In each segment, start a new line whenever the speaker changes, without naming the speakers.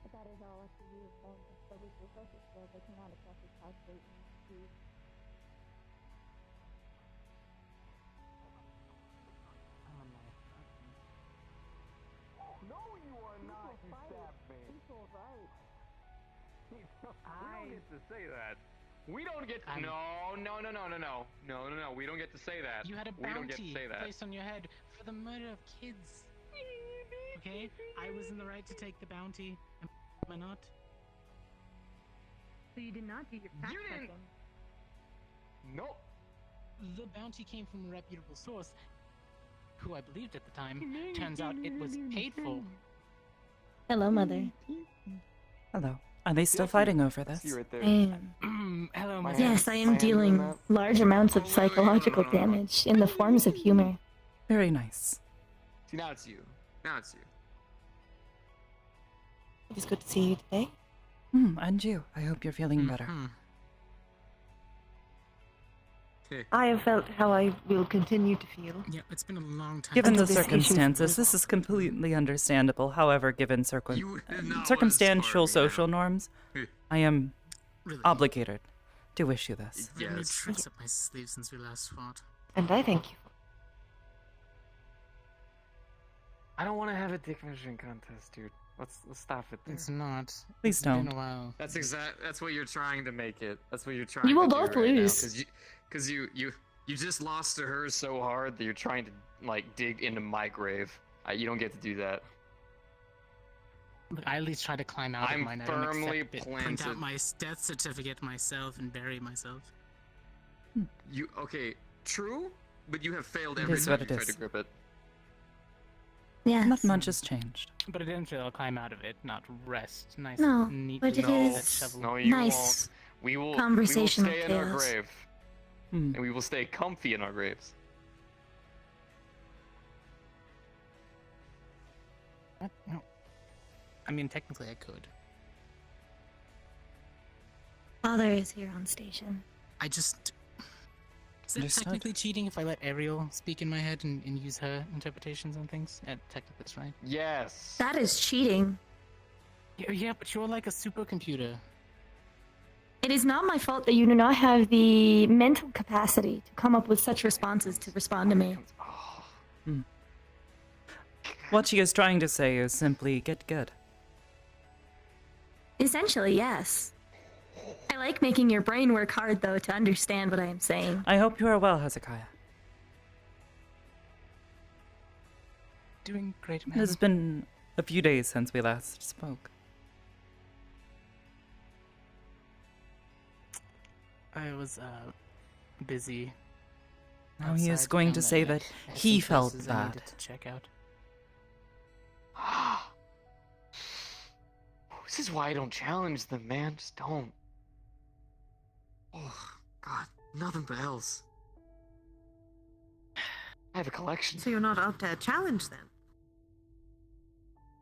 But that is all up to you, and the resources where they cannot exactly calculate the
No, you are not. You stabbed me.
equal rights.
We don't get to say that. We don't get. No. We don't get to say that.
You had a
We don't get to
bounty
say that.
placed on your head for the murder of kids. Okay, I was in the right to take the bounty. Am I not?
So you did not do your fact checking.
Nope.
The bounty came from a reputable source, who I believed at the time. Turns out it was paid for.
Hello, Mother.
Hello. Are they still fighting over this?
See you right there.
I am.
Hello,
My
my
hand-
Yes, I
my
am
hand doing
dealing
that?
large amounts of
Oh,
psychological
no.
damage in the forms of humor.
Very nice.
See, now it's you. Now it's you.
It is good to see you today.
And you. I hope you're feeling better.
I have felt how I will continue to feel.
Yeah, it's been a long time.
Given the
Under this issue-
circumstances, this is completely understandable. However, given circumstantial social norms, I am
Really.
obligated to wish you this.
I've had new
Yes.
tricks up my sleeve since we last fought.
And I thank you.
I don't want to have a dick measuring contest, dude. Let's stop it there.
It's not.
Please
It's been
don't.
a while.
That's what you're trying to make it. That's what you're trying.
You will
to do
both
right now,
lose.
Because you just lost to her so hard that you're trying to like dig into my grave. You don't get to do that.
Look, I at least try to climb out
I'm
of mine. I don't
firmly
accept it. Print out
planted.
my death certificate myself and bury myself.
You okay? True, but you have failed
It
every
is
time
what
you
it
tried
is.
to grip it.
Yes.
Not much has changed.
But eventually I'll climb out of it, not rest. Nice,
No,
neatly
but it
with
No,
that
is
shovel.
no, you
nice
won't. We will
conversational
stay in our
tales.
grave, and we will stay comfy in our graves.
What? No. I mean, technically I could.
Father is here on station.
I just... Is it
Understood.
technically cheating if I let Ariel speak in my head and use her interpretations on things? Technically that's right.
Yes.
That is cheating.
Yeah, but you're like a supercomputer.
It is not my fault that you do not have the mental capacity to come up with such responses to respond to me.
Oh,
What she is trying to say is simply get good.
Essentially, yes. I like making your brain work hard, though, to understand what I am saying.
I hope you are well, Hezekiah.
Doing great,
It
man.
has been a few days since we last spoke.
I was, busy.
Now he is
outside
going
and
to say
I
that
had
he
some
felt
places I
that.
needed to check out.
This is why I don't challenge them, man. Just don't. Oh God, nothing but else. I have a collection.
So you're not up to a challenge then?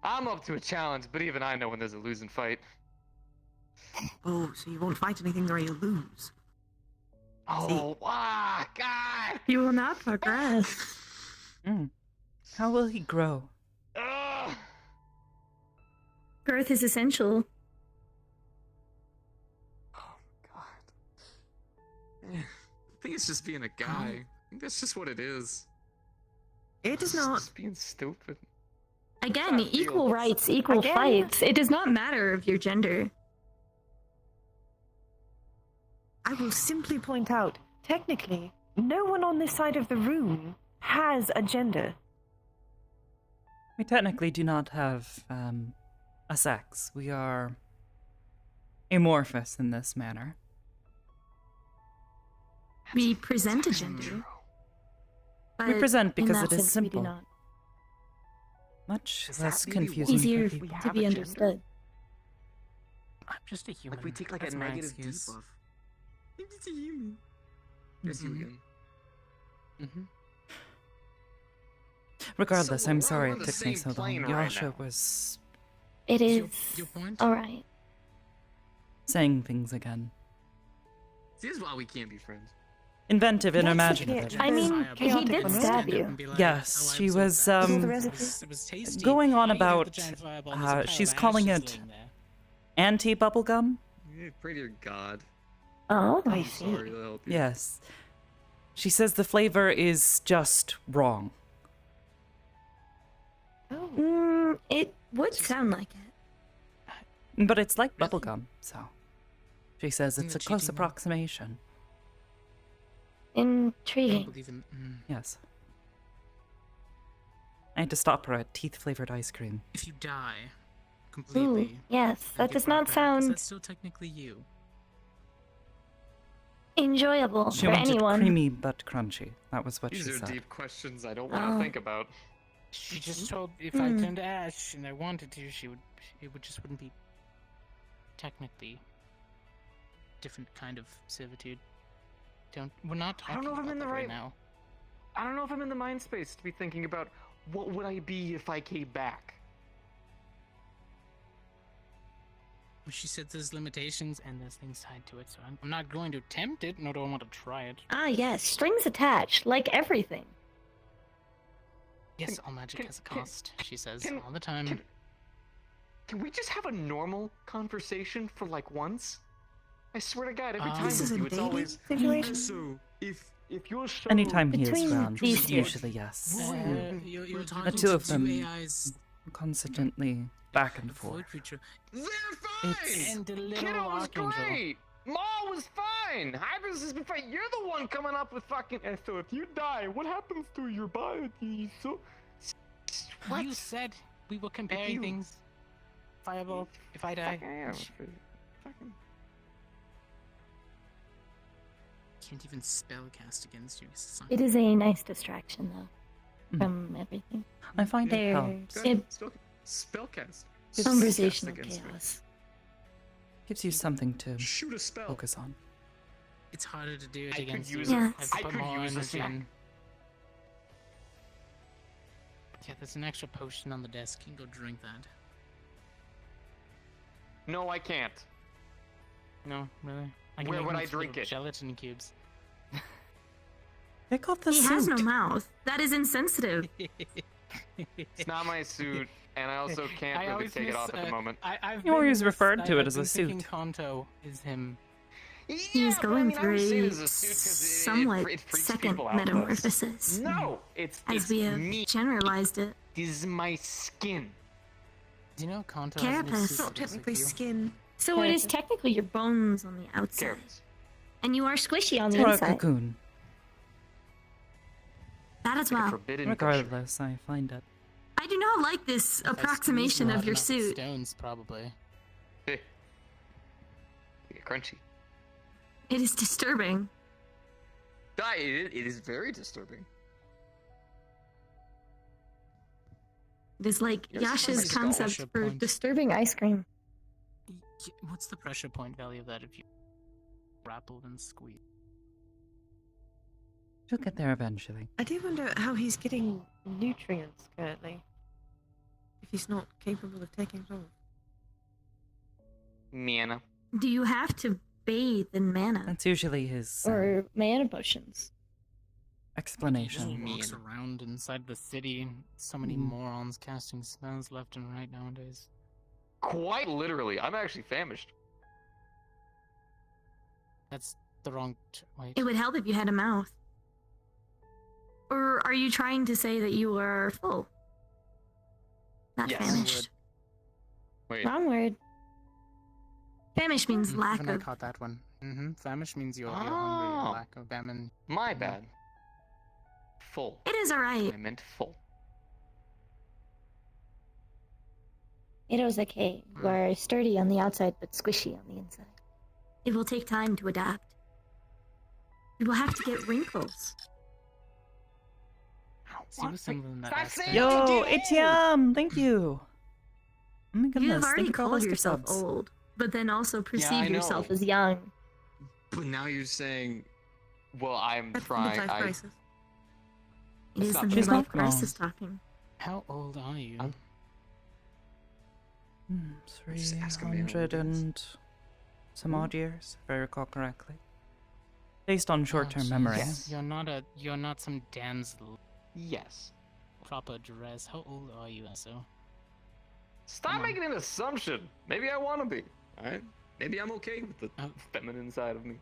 I'm up to a challenge, but even I know when there's a losing fight.
Oh, so you won't fight anything where you lose.
Oh, God!
You will not progress.
How will he grow?
Ugh.
Growth is essential.
Oh God. I think it's just being a guy. I think that's just what it is.
It is
It's
not.
just being stupid.
Again,
Not
equal
feels-
rights, equal
Again?
fights. It does not matter of your gender.
I will simply point out, technically, no one on this side of the room has a gender.
We technically do not have a sex. We are amorphous in this manner.
We present a gender.
We
but
present
in
because
that
it is
sense, we do
simple.
not.
Much
Does that
less
mean we
confusing.
Easier
we
to
have
be
a gender?
understood.
I'm just a human.
Like we take like
That's
a
my
negative
excuse.
debuff. It's a human. Yes, you
Mhm.
again.
Mm-hmm.
Regardless,
So
I'm
we're
sorry
on
it
the
took me
same
so long.
plane right
Yasha
now.
was
It
Your
is
point?
alright.
saying things again.
This is why we can't be friends.
Inventive and
That's okay.
imaginative.
I mean,
Viable.
he
chaotic
did
one, right?
stab you.
And be like,
Yes,
"Oh, I'm
she
so
was,
fat."
All the
um,
recipe?
It was tasty.
going on
I ate
about
the giant fireball,
how
there's a pile
she's
of
calling
ashes
it
laying there.
anti-bubblegum?
Pray to your God.
Oh, I
I'm
see.
sorry to help you.
Yes. She says the flavor is just wrong.
Oh.
It would sound like it.
But it's like
Really?
bubblegum, so. She says
Isn't
it's a
it
close
cheating?
approximation.
I don't
Intriguing.
believe in.
Yes. I had to stop her at teeth-flavored ice cream.
If you die
Ooh,
completely,
yes,
and
that
get
does
brought
not
back, is
sound
that still technically you?
enjoyable
She
for
wanted
anyone.
creamy but crunchy. That was what
These
she
are
said.
deep questions I don't want to
Oh.
think about.
She just told if I
Hmm.
turned ash and I wanted to, it would just wouldn't be technically different kind of servitude. We're not
I don't
talking
know if I'm
about
in the
that
right-
now.
I don't know if I'm in the mind space to be thinking about what would I be if I came back.
She said there's limitations and there's things tied to it, so I'm not going to attempt it, nor do I want to try it.
Ah, yes, strings attached, like everything.
Yes,
Can-
all magic
can-
has a
can-
cost, she says
can-
all the time.
Can we just have a normal conversation for like once? I swear to God, every time
This is
with
a
you, it's
dating
always.
situation?
So, if you're so
Anytime he is
Between
around,
these
it's
two.
usually yes.
You're
The
talking
two
to
of them
AIs,
constantly back and
a void
forth.
creature,
they're fine.
and the little
Kiddo was
archangel.
great. Maul was fine. Hybris has been fine. You're the one coming up with fucking. And so if you die, what happens to your body? So. What?
You said we were comparing
you-
things. Fireball, if I die.
Fucking.
Can't even spellcast against you. Son.
It is a nice distraction, though,
Mm.
from everything.
I find it
There,
helps.
it
Spellcast.
conversational
Cast against me.
chaos.
Gives you something to
Shoot a spell.
focus on.
It's harder to do it
I could
against
use
you.
a-
I've
I
put
could
more
use a
energy
snack.
in. Yeah, there's an extra potion on the desk. You can go drink that.
No, I can't.
No, really? I
Where
make
would
them
I
little
drink it?
Gelatin cubes.
Pick up the
He has no
suit.
mouth. That is insensitive.
It's not my suit, and I also can't
I
really
always
take it
miss,
off at the moment.
I've
You always
been
referred to it
I've
as a
been thinking
suit.
Kanto is him.
He's
but
going
I
through
would say it
a
as a suit 'cause it
somewhat
freaks
second
people out.
metamorphosis,
No, it's
as we have
me.
generalized it.
This is my skin.
Do you know Kanto has a new
Carapace.
suit
It's not
that looks like
technically
you?
skin.
So it is technically your bones on the outside,
Carrots.
and you are squishy on the
Or a
inside.
cocoon.
That as
Like a
well.
forbidden creature.
Regardless, I find it.
I do not like this
If I
approximation
squeeze
of your
enough
suit.
Stones, probably.
Hey. Get crunchy.
It is disturbing.
It is very disturbing.
It is like
Yes,
Yasha's
somebody's got
concept
pressure
for
point.
disturbing ice cream.
What's the pressure point value of that if you grappled and squeezed?
She'll get there eventually.
I do wonder how he's getting nutrients currently. If he's not capable of taking hold.
Mana.
Do you have to bathe in mana
That's usually his
or mana potions?
He
explanation.
just walks
Mean.
around inside the city. So many morons casting spells left and right nowadays.
Quite literally, I'm actually famished.
That's the wrong. Wait.
It would help if you had a mouth. Or are you trying to say that you are full? Not
Yes.
famished.
Wait.
Wrong word. Famished means
Mhm,
lack
even I
of.
caught that one. Famish means you're
Oh.
hungry. Lack of famine.
My bad. Full.
It is alright.
I meant full.
It is okay. You are sturdy on the outside, but squishy on the inside. It will take time to adapt. You will have to get wrinkles.
See what's similar in that
Stop
aspect.
saying-
Yo,
Don't get
it's
old.
Yum! Thank you. Oh my goodness.
You have already
thank you for all
called
those
yourself
subs.
old, but then also perceive
I
yourself
know.
as young.
But now you're saying, well, I'm
That's
trying.
midlife crisis.
It is
It's
the
not-
She's
midlife
not
crisis
wrong.
talking.
How old are you?
I'm- Just ask him, man.
300 and some odd years, if I recall correctly. Based on short-term
Oh,
memory.
Yes.
You're not some damsel.
Yes.
Proper dress. How old are you, Esso?
Stop
Come on.
making an assumption. Maybe I want to be. Alright? Maybe I'm okay with the feminine side of me.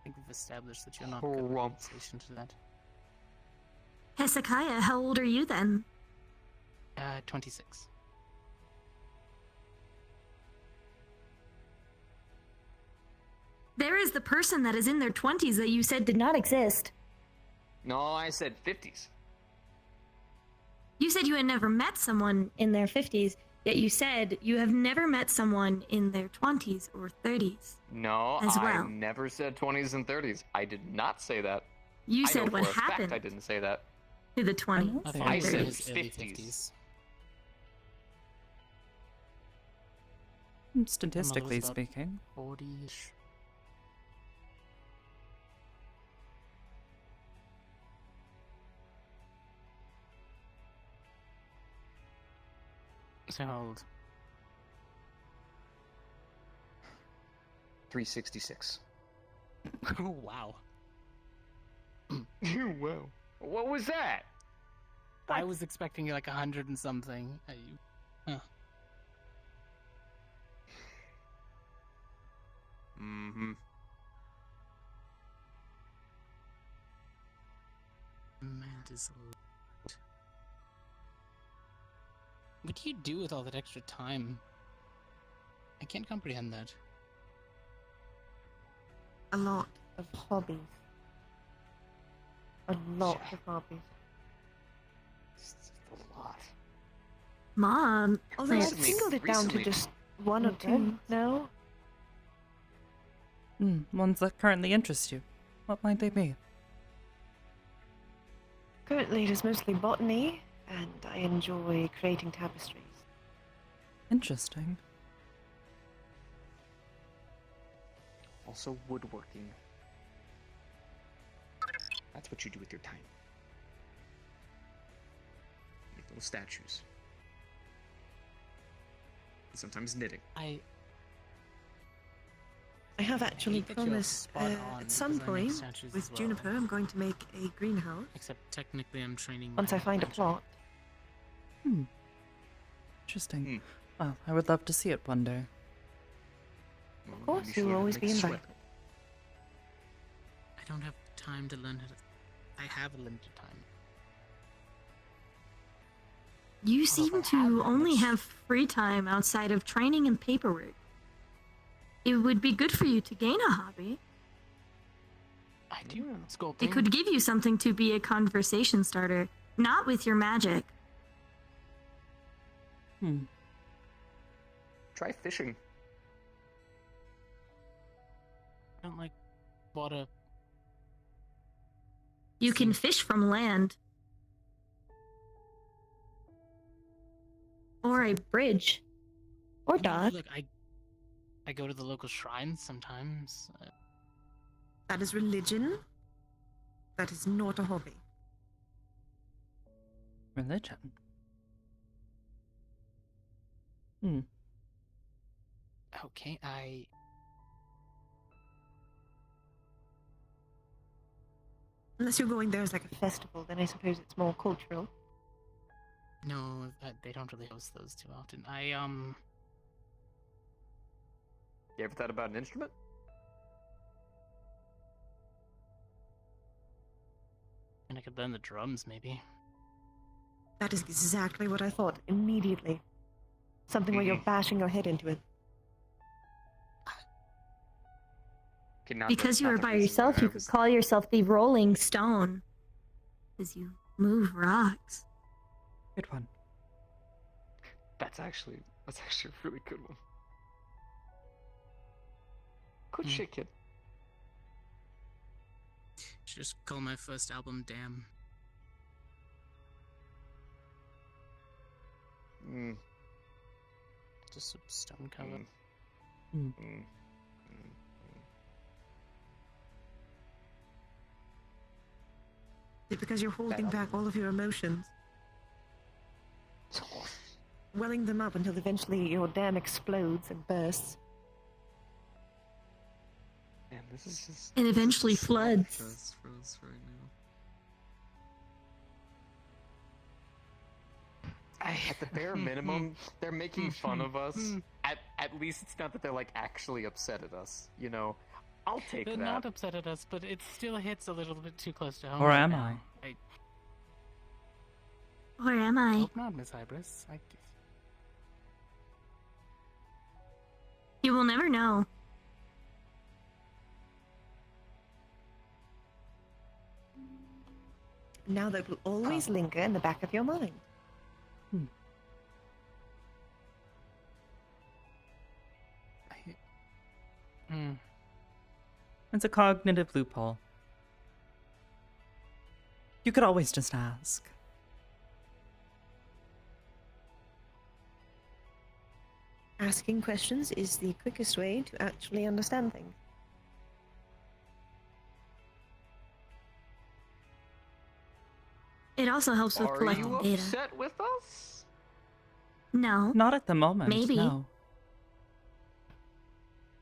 I think we've established that you're not
Oh,
good
wrong.
conversation to that.
Hezekiah, how old are you then?
26.
There is the person that is in their 20s that you said did not exist.
No, I said 50s.
You said you had never met someone in their 50s, yet you said you have never met someone in their 20s or 30s.
No,
As
I
well.
never said 20s and 30s. I did not say that.
You
I
said
know
what
for a
happened
fact I didn't say that.
to the 20s.
I
I
thought
I
it
said
was early
50s.
50s.
Statistically
about-
speaking.
40-ish. So how old?
366.
Oh, wow.
Wow. What was that?
I was expecting like 100 and something.
Mm-hmm.
Man, is a lot. What do you do with all that extra time? I can't comprehend that.
A lot of hobbies. A lot of hobbies.
It's a lot.
Mom,
Although I've
Recently-
singled it down to
recently-
just one or two now.
Ones that currently interest you. What might they be?
Currently it is mostly botany, and I enjoy creating tapestries.
Interesting.
Also woodworking. That's what you do with your time. Make little statues. And sometimes knitting.
I
I have actually
hate that you're
promised
spot on,
at some
because I make
point
statues
with
as well.
Juniper I'm going to make a greenhouse
Except technically I'm training
once
my
I find a
magic.
plot.
Interesting.
Hmm.
Well, I would love to see it one day.
Well,
Of course,
maybe
you will
she'll
always
make
be
a sweat.
invited.
I don't have time to learn how to... I have a limited time.
you
I
seem
have
to
that
only
much-
have free time outside of training and paperwork. It would be good for you to gain a hobby.
I do
Yeah.
sculpting.
It could give you something to be a conversation starter, not with your magic.
Try fishing.
I don't like water.
You can fish from land. Or a bridge. Or dock.
Look, I go to the local shrines sometimes.
That is religion. That is not a hobby.
Religion.
Okay,
Unless you're going there as like a festival, then I suppose it's more cultural.
No, they don't really host those too often.
You ever thought about an instrument?
And I could learn the drums, maybe.
That is exactly what I thought immediately. Something where you're bashing your head into it.
Okay, not
Because
the-
you
not
were
the
by
reason
yourself,
why I
you could
was-
call yourself the Rolling Stone. Because you move rocks.
Good one.
That's actually a really good one. Good shit, kid.
Should just call my first album Damn.
Mm,
Just a stone cover.
mm,
Mm.
mm,
It's because you're holding
That-
back all of your emotions,
mm.
welling them up until eventually your dam explodes and bursts.
Man, this is just.
And eventually
this is
floods.
stress for us right now. At the bare minimum, they're making fun of us At least it's not that they're like actually upset at us, you know. I'll take
They're
that.
not upset at us, but it still hits a little bit too close to home.
Or
right
am
now.
Or am I?
Hope not, Miss Hybris.
You will never know.
Now that will always linger in the back of your mind.
It's a cognitive loophole. You could always just ask.
Asking questions is the quickest way to actually understand things.
It also helps with
Are
collecting
you
data.
upset with us?
No.
Not at the moment,
Maybe.
no.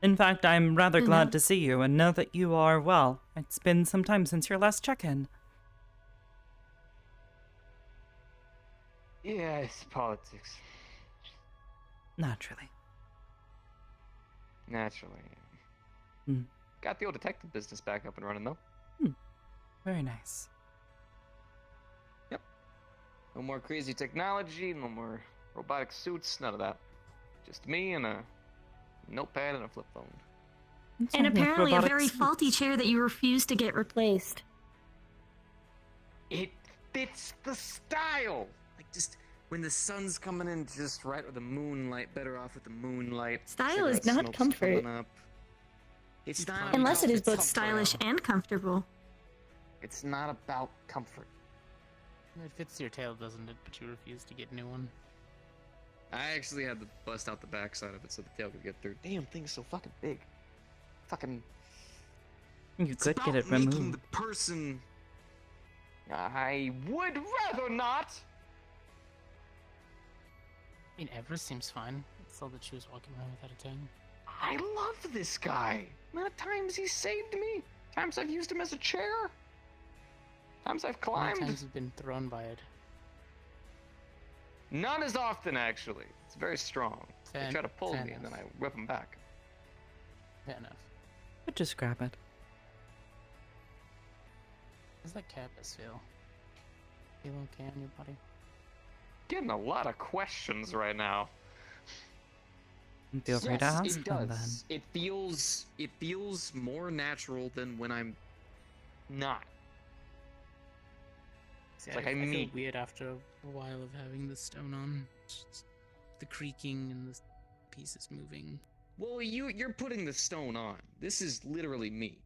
In fact, I'm rather
Who
glad
knows?
to see you and know that you are well. It's been some time since your last check-in.
Yeah, it's politics.
Naturally.
Naturally.
Hmm.
Got the old detective business back up and running, though.
Very nice.
No more crazy technology, no more robotic suits, none of that. Just me and a notepad and a flip phone.
What's
And
wrong with
apparently a
robotic
very
suits?
faulty chair that you refuse to get replaced.
It fits the style! Like, just when the sun's coming in just right with the moonlight, better off with the moonlight.
Style is
cigarette
not
smoke's
comfort.
coming up. It's not
Unless
about
it is both
comfort.
stylish and comfortable.
It's not about comfort.
It fits your tail, doesn't it? But you refuse to get a new one.
I actually had to bust out the backside of it so the tail could get through. Damn thing's so fucking big. Fucking.
You
It's
could get it
about making
removed.
the person. I would rather not.
I mean, Everest seems fine. I saw that she was walking around without a tongue.
I love this guy. Amount of times he saved me. Times I've used him as a chair. Times I've
How many
climbed.
times you've been thrown by it?
None as often, actually. It's very strong. They try to pull
fair
me and then
enough.
I whip him back.
Fair enough.
But just grab it.
How's that carapace feel? Feel okay on your body?
Getting a lot of questions right now.
Feel free to
Yes,
ask
it
them
does. It feels more natural than when I'm not.
See,
It's like
I
I
feel
need-
weird after a while of having the stone on. Just the creaking and the pieces moving.
Well, you're putting the stone on. This is literally me.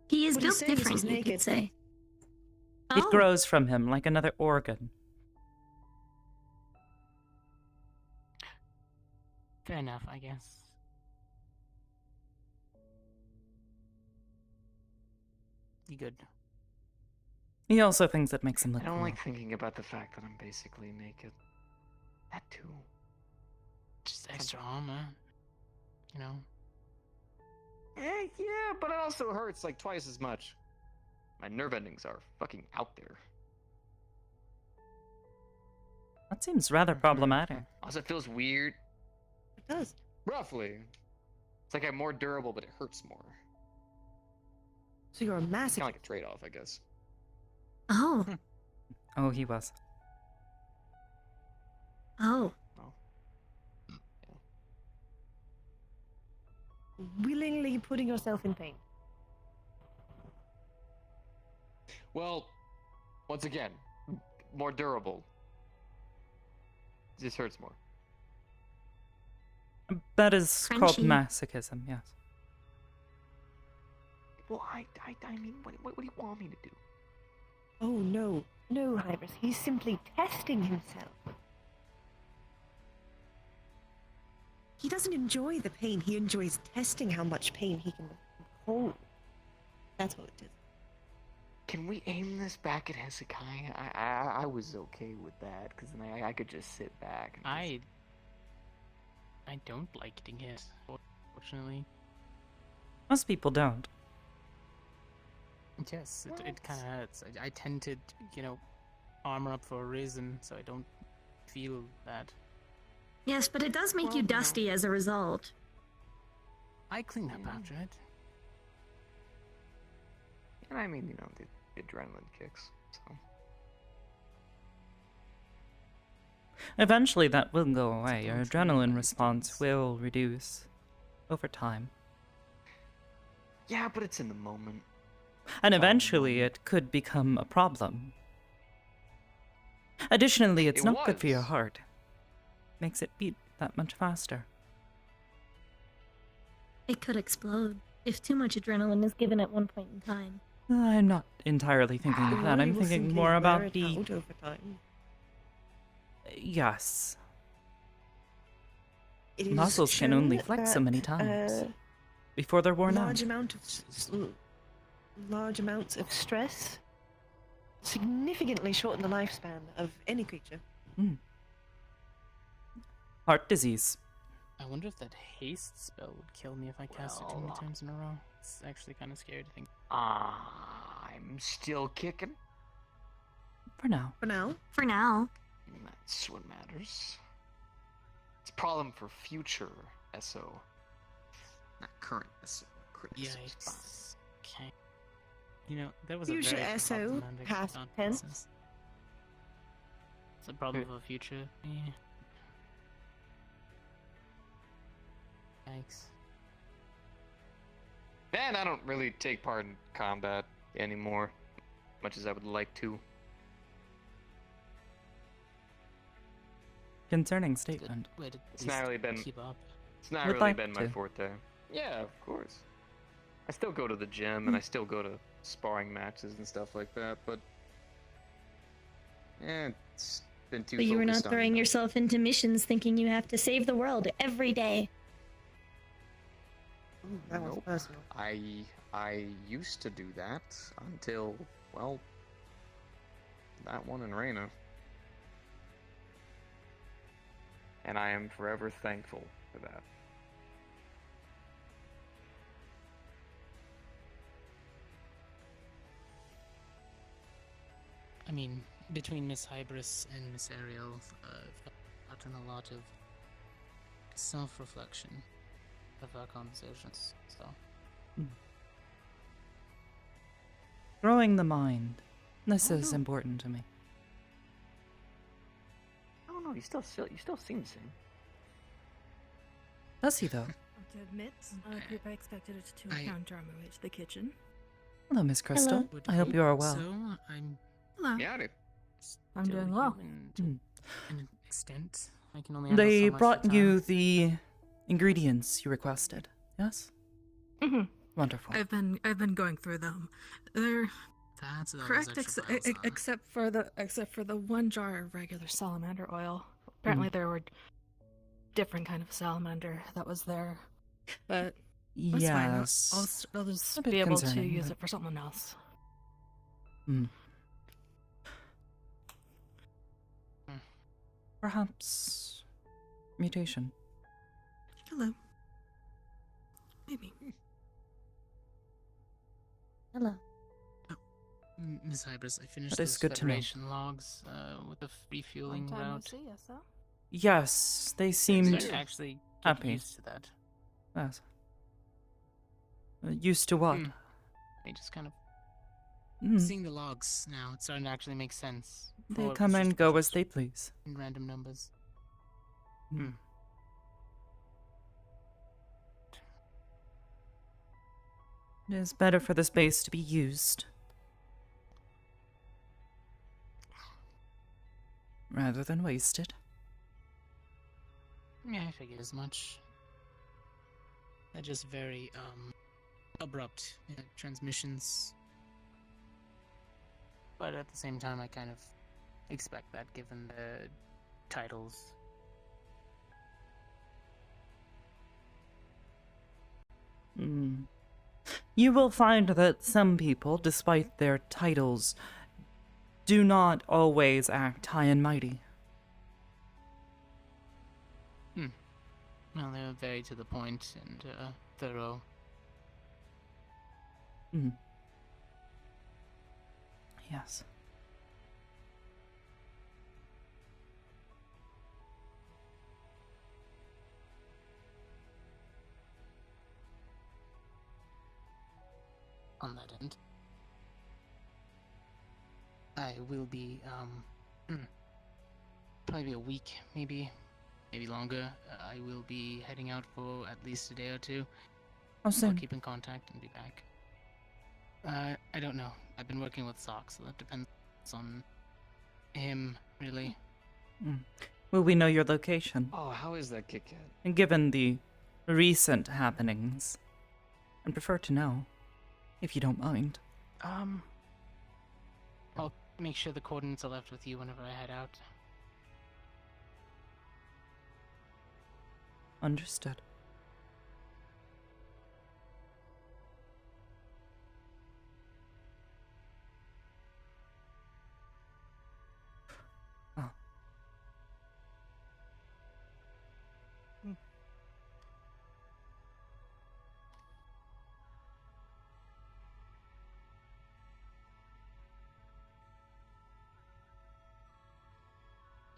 He is
What
built
he's saying is
different,
he's
you could
naked.
say.
It grows from him like another organ.
Fair enough, I guess. You good?
He also thinks it makes him look
I don't
cool.
like thinking about the fact that I'm basically naked. That too.
Just extra armor. You know?
Yeah, but it also hurts like twice as much. My nerve endings are fucking out there.
That seems rather problematic.
Also, it feels weird.
It does.
Roughly. It's like I'm more durable, but it hurts more.
So you're a
It's
massive.
kind of like a trade-off, I guess.
Oh.
Oh, he was.
Oh.
Willingly putting yourself in pain.
Well, once again, more durable. This hurts more.
That is called
Crunchy.
masochism, yes.
Well, I mean, what do you want me to do?
Oh no, no, Hybris. He's simply testing himself. He doesn't enjoy the pain. He enjoys testing how much pain he can hold. That's what it is.
Can we aim this back at Hezekiah? I was okay with that, because then I could just sit back. And
I don't like getting hit, fortunately.
Most people don't.
Yes, it kind of hurts. I tend to, armor up for a reason, so I don't feel that.
Yes, but it does make
Well,
you
you know.
dusty as a result.
I clean up after it.
And I mean, you know, the adrenaline kicks. So
Eventually, that will go away. Your
don't really
adrenaline
like
response
things.
will reduce over time.
yeah, but it's in the moment.
And
It's all in the
eventually,
moment.
it could become a problem. Additionally, it's
It
not good for your
was.
heart. Makes it beat that much faster.
It could explode if too much adrenaline is given at one point in time.
I'm not entirely thinking
The
of that.
worry
I'm
will
thinking
simply
more
wear
about
it
the...
out over time.
Yes.
It is
Muscles can only
shown
flex so many
that,
times before they're worn out.
Large amounts of stress significantly shorten the lifespan of any creature.
Heart disease.
I wonder if that haste spell would kill me if I cast it too many
Well,
times in a row. It's actually kind of scary to think.
I'm still kicking.
For now.
For now,
For now.
And that's what matters. It's a problem for future SO. Not current SO. Criticism.
Yikes. Okay. You know, that was
Future
a very
SO,
problematic
past
thought
tense.
process. It's a problem for future. Yeah. Yikes.
Man, I don't really take part in combat anymore, much as I would like to.
Concerning
Good
statement.
way to
It's not really been.
keep up.
It's not
Would
really
like
been my
to.
forte. Yeah, of course. I still go to the gym and I still go to sparring matches and stuff like that, but it's been too.
But you were not
focused on,
throwing yourself into missions thinking you have to save the world every day.
ooh, that was
Nope.
personal.
I used to do that until, well, that one in Reina. And I am forever thankful for that.
I mean, between Miss Hybris and Miss Ariel, I've done a lot of self-reflection of our conversations. So
Growing the mind. This
Oh,
is
no.
important to me.
I don't know. You still seem the same.
Does he, though?
To admit, group I expected it to
I-
encounter on my way to the kitchen.
Hello, Miss Crystal.
Hello.
would
I hope you are well.
So I'm
Hello.
Yeah, dude.
I'm
still
doing well.
human to an extent. I can only.
They
handle so much
brought
at a
you
time.
the ingredients you requested. Yes?
hmm
Wonderful.
I've been going through them. They're
That's all those
correct,
extra piles on.
except for the one jar of regular salamander oil. Apparently, there were different kind of salamander that was there, but that's fine.
Yes.
I'll just
A bit
be able to
concerning,
use
but-
it for something else.
Hmm.
Hmm.
Perhaps mutation.
Hello. Maybe.
Hello.
Miss Hybris, I finished
That is
those
good to know.
Federation logs with the refueling
Long time no
route.
see, yes, sir?
Yes, they
I
seemed
actually get
happy.
used to that.
yes. Used to what?
Hmm. I just kind of
Hmm.
seeing the logs now. It's starting to actually make sense.
They
Before it
come
was
and
just
go as they please.
in random numbers.
Hmm. It is better for the space to be used rather than wasted.
Yeah, I figured as much. They're just very abrupt transmissions. But at the same time, I kind of expect that given the titles.
Hmm. You will find that some people, despite their titles, do not always act high and mighty.
Well, they're very to the point and thorough.
Hmm. Yes.
on that end. I will be, probably a week, maybe longer. I will be heading out for at least a day or two.
How
I'll
soon?
keep in contact and be back. I don't know. I've been working with Sock, so that depends on him, really.
Will we know your location?
Oh, how is that Kit Kat?
And given the recent happenings, I'd prefer to know, if you don't mind.
I'll make sure the coordinates are left with you whenever I head out.
Understood. Oh.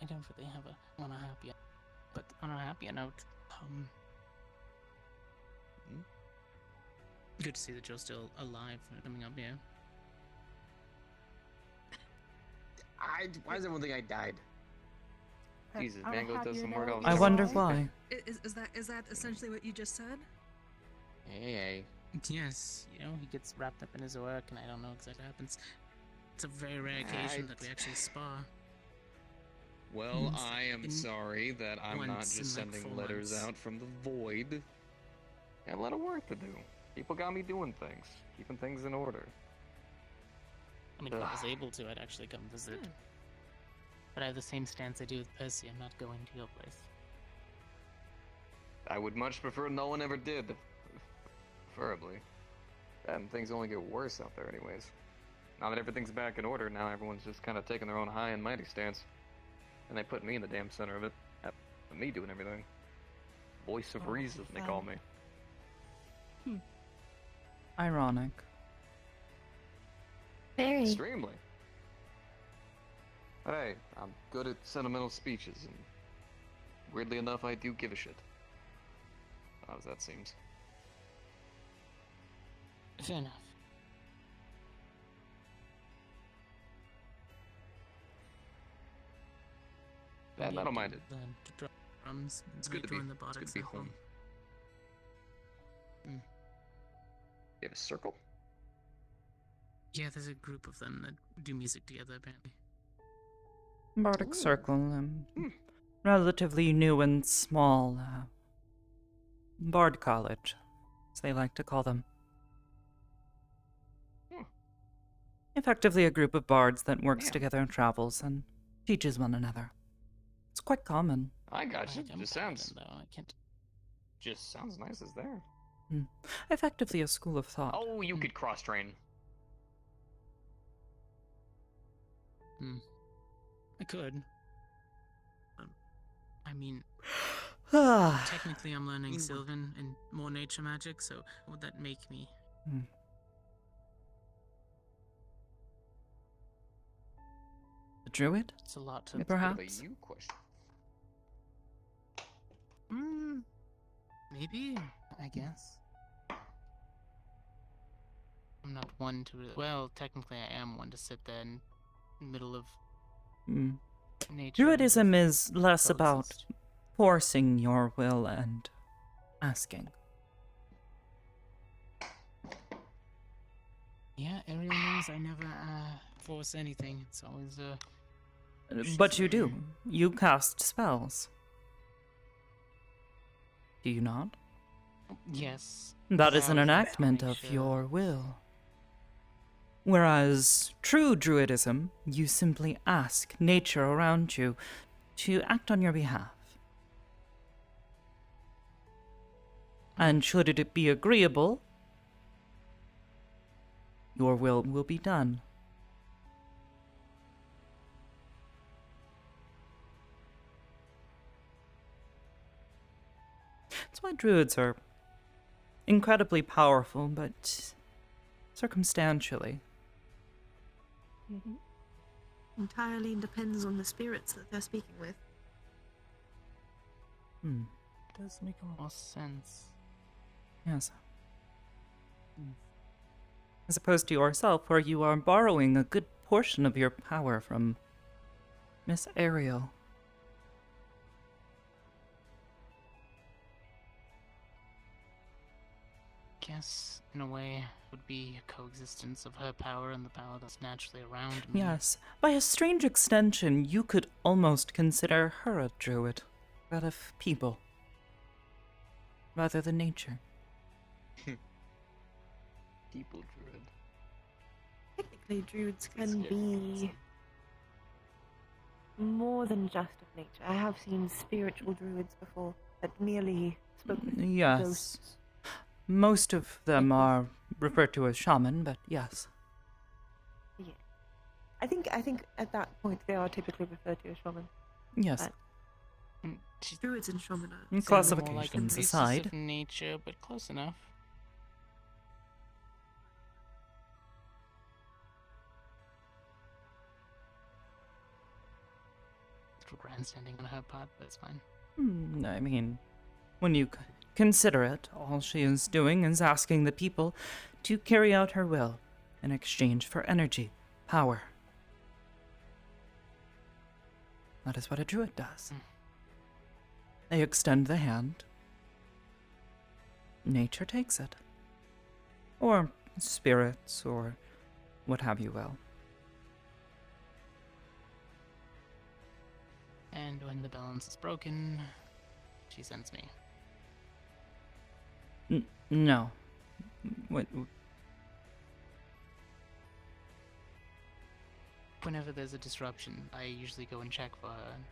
I don't really have on a happier, but on a happier note, good to see that you're still alive and coming up here.
Why does everyone think I died? Jesus,
On a
man, go do
happier
some work.
note,
I
Yes.
wonder why.
Is that essentially what you just said?
Hey.
Yes, he gets wrapped up in his work, and I don't know exactly what happens. It's a very rare occasion that we actually spar.
Well,
Once
I am
in-
sorry that I'm not
once
just
in, like,
sending
4
letters
months.
out from the void. Got a lot of work to do. People got me doing things, keeping things in order.
I mean, if I was able to, I'd actually come visit. But I have the same stance I do with Percy. I'm not going to your place.
I would much prefer no one ever did. Preferably. And things only get worse out there anyways. Now that everything's back in order, now everyone's just kind of taking their own high and mighty stance. And they put me in the damn center of it. Me doing everything. Voice of reason, they call me.
Ironic.
Very.
Extremely. But hey, I'm good at sentimental speeches, and weirdly enough, I do give a shit. How that seems.
Fair enough.
And I don't mind it.
The drums.
It's good to be.
join the
It's
bardic
good to be
circle.
home. You have a circle?
Yeah, there's a group of them that do music together, apparently.
Bardic
Ooh.
Circle, relatively new and small, Bard College, as they like to call them. Effectively a group of bards that works
Yeah.
together and travels and teaches one another. It's quite common.
I got you.
I'm
Just
part of
sounds,
them, though. I can't.
just sounds nice as there.
Effectively a school of thought.
Oh, you could cross train.
I could. I mean,
Ah.
technically I'm learning Sylvan and more nature magic, so what would that make me?
A druid?
It's a lot to...
It's
Perhaps.
a bit of a you question.
Maybe, I guess. I'm not one to... Well, technically I am one to sit there in the middle of nature. and
Druidism
just
is less about
coexist.
forcing your will and asking.
Yeah, everyone knows I never force anything. It's always
But you do. You cast spells. Do you not?
Yes.
That is an
Allows us to
enactment
make
of
sure-
your will. Whereas true druidism, you simply ask nature around you to act on your behalf. And should it be agreeable, your will be done. That's why druids are incredibly powerful, but circumstantially.
Entirely depends on the spirits that they're speaking with.
Does make a lot of sense.
Yes. As opposed to yourself, where you are borrowing a good portion of your power from Miss Ariel.
Guess, in a way, would be a coexistence of her power and the power that's naturally around me.
Yes, by a strange extension, you could almost consider her a druid, but of people, rather than nature.
People druid.
Technically, druids can be more than just of nature. I have seen spiritual druids before that merely spoke with
Yes.
ghosts.
Most of them
Like this.
are referred to as shaman, but yes.
Yeah. I think at that point they are typically referred to as shaman.
Yes.
She's
Druids and shaman are
And
more like a
classifications
priestess
aside.
of nature, but close enough. Little grandstanding on her part, but it's fine.
I mean, when you consider it, all she is doing is asking the people to carry out her will in exchange for energy, power. That is what a druid does. They extend the hand. Nature takes it. Or spirits, or what have you will.
And when the balance is broken, she sends me.
No. What?
Whenever there's a disruption, I usually go and check for her and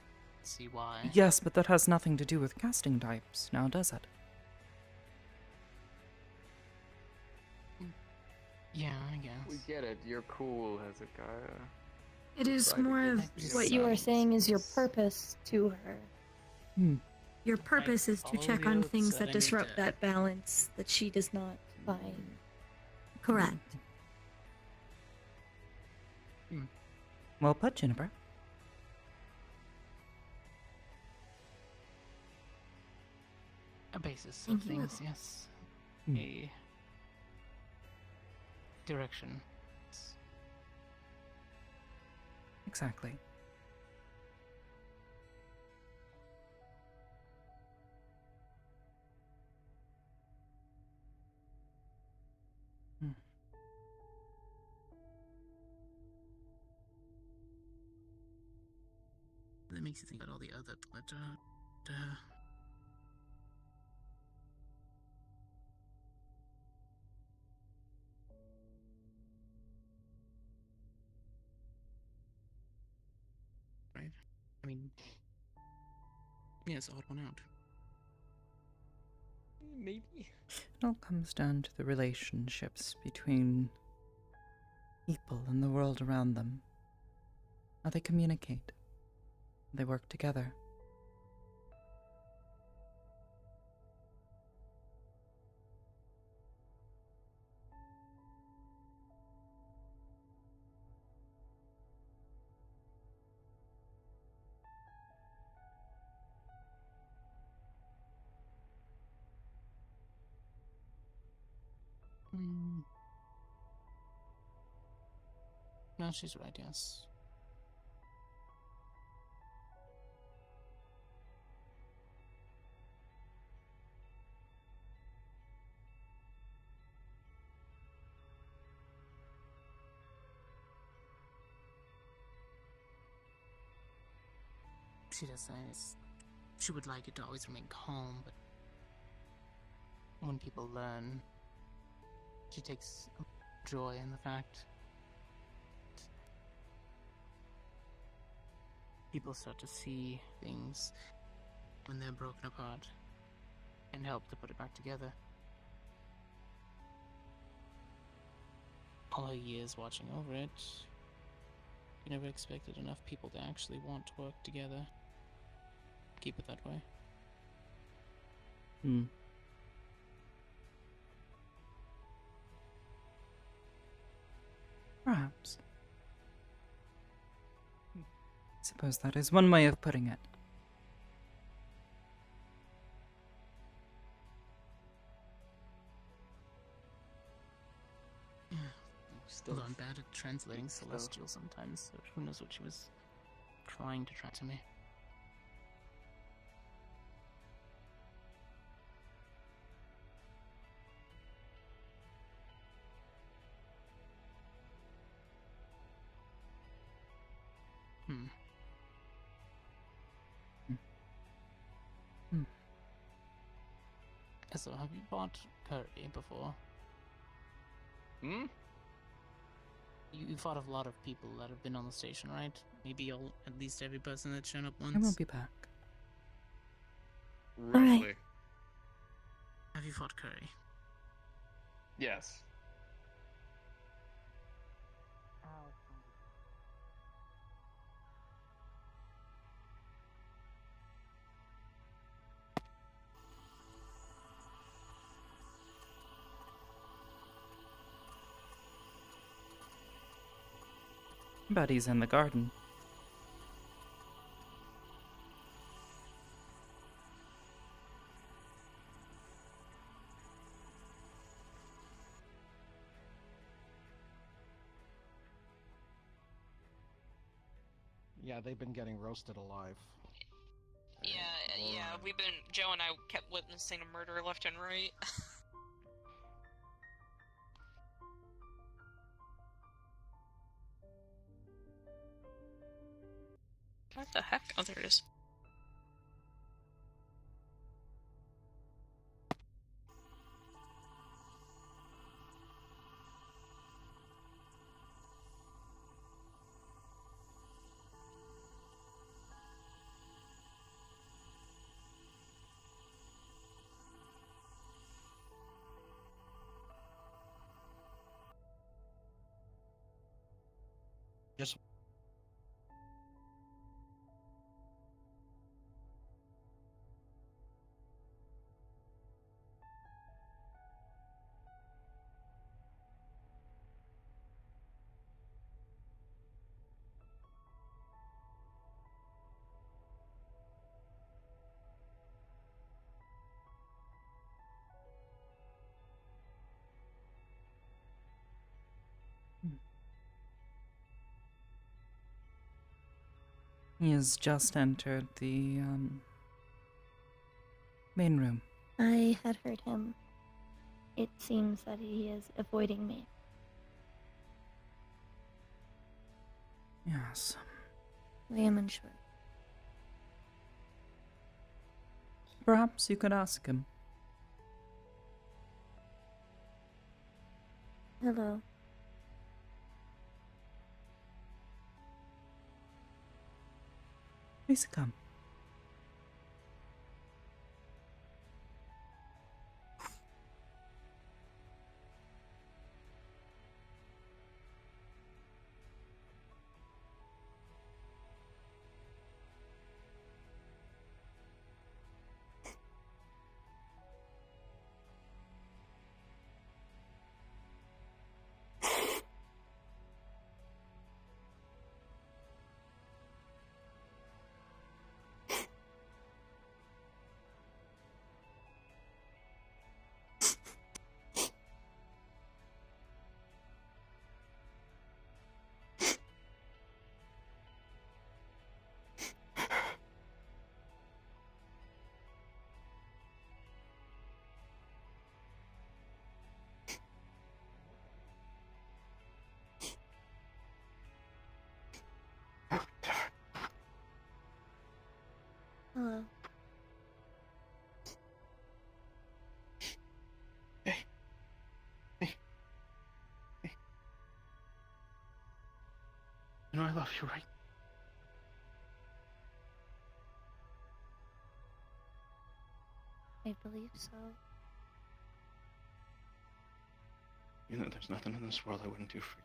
see why.
Yes, but that has nothing to do with casting types, now does it?
Yeah, I guess.
We get it. You're cool, Hezekiah.
It is
Try to
more
get
of
these
what you are
sounds.
saying is your purpose to her. Your purpose is to
follow
check
the
on
oaths
things
that I
that
need
disrupt
to-
that balance that she does not find correct.
Well put, Juniper.
A basis
Thank
of
you.
things, yes.
Hmm.
A direction.
Exactly.
That makes you think about all the other right? I mean, yeah, it's an odd one out.
Maybe.
It all comes down to the relationships between people and the world around them. How they communicate. How they work together.
No, she's right, yes. She does say she would like it to always remain calm, but when people learn, she takes joy in the fact people start to see things when they're broken apart and help to put it back together. All her years watching over it, you never expected enough people to actually want to work together. Keep it that way.
Perhaps. Suppose that is one way of putting it.
translating celestial sometimes, so who knows what she was trying to transfer to me. So, have you bought curry before?
Hmm?
You fought a lot of people that have been on the station, right? Maybe at least every person that's shown up once?
I will be back.
Roughly.
Have you fought curry?
Yes.
Buddy's in the garden.
Yeah, they've been getting roasted alive.
Yeah, Joe and I kept witnessing a murder left and right. What the heck? Oh, there it is.
Just
He has just entered the main room.
I had heard him. It seems that he is avoiding me.
Yes.
I am unsure.
Perhaps you could ask him.
Hello.
Please come.
Hello.
you know I love you, right?
I believe so.
You know there's nothing in this world I wouldn't do for you.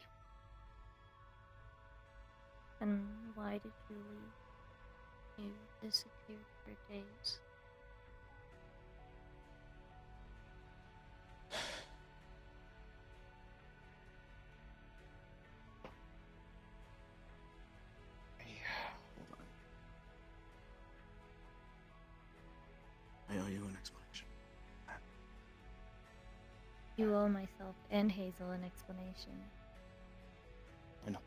And why did you leave? You disappeared for days.
Hold on. I owe you an explanation.
You owe myself and Hazel an explanation.
I know.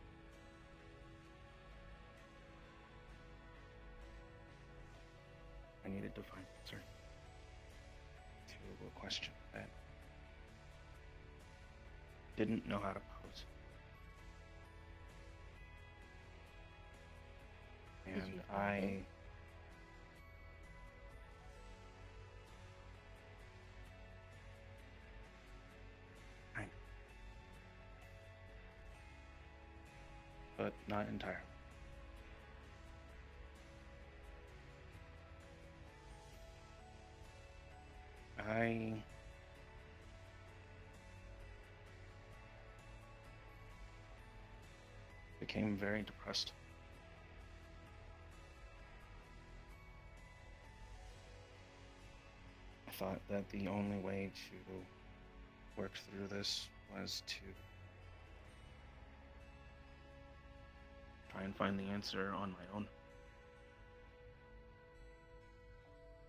I needed to find an answer to a question that didn't know how to pose.
Did
And
you find it?
But not entirely. I became very depressed. I thought that the only way to work through this was to try and find the answer on my own.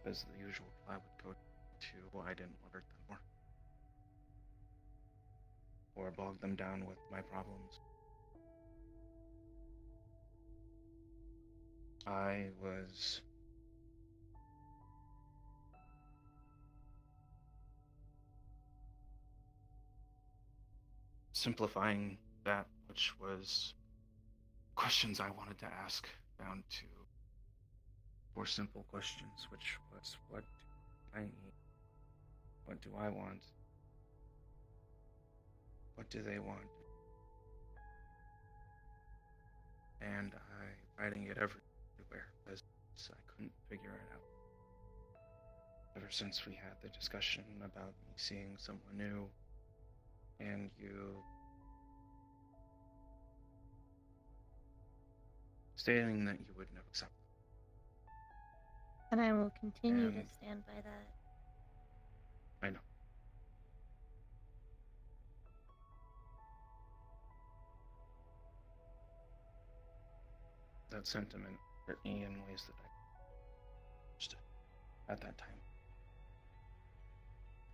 As the usual, I would go to I didn't want to hurt them more. Or bog them down with my problems. I was simplifying that which was questions I wanted to ask down to four simple questions, which was what do I need? What do I want? What do they want? And I writing it everywhere because I couldn't figure it out. Ever since we had the discussion about me seeing someone new and you stating that you would never accept them.
And I will continue to
And-
stand by that.
I know. That sentiment hurt me in ways that I understood at that time.